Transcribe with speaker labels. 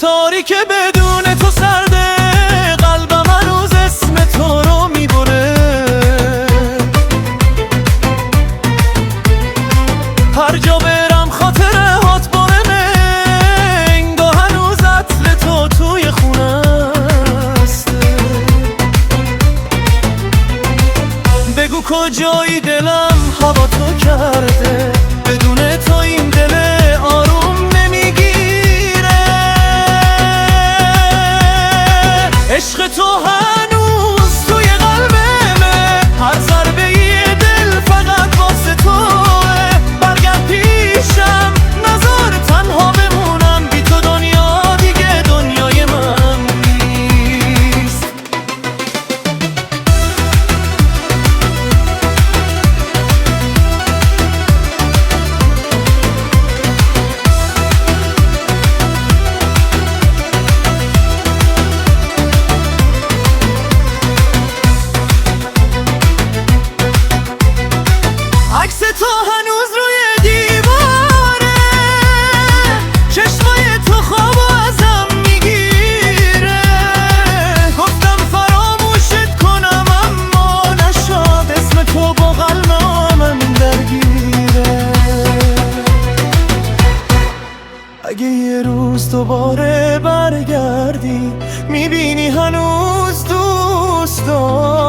Speaker 1: تاریک بدون تو سرده، قلبم هنوز اسم تو رو میبره. هر جا برم خاطره هات باره منگا، هنوز عطر تو توی خونه است. بگو کجایی دلم هوا تو کرده، بدون تو این دل آروم نمیگیره. عشق تو هنوز توی قلبمه، هر ضربه یه دل فقط واسه توه. برگرد پیشم نذار تنها بمونم، بی تو دنیا دیگه دنیای من نیست. عکس تو هنوز روی دیواره، چشمای تو خوابو ازم میگیره. گفتم فراموشت کنم اما نشد، اسم تو با قلبم درگیره. اگه یه روز دوباره برگردی، میبینی هنوز دوست دارم.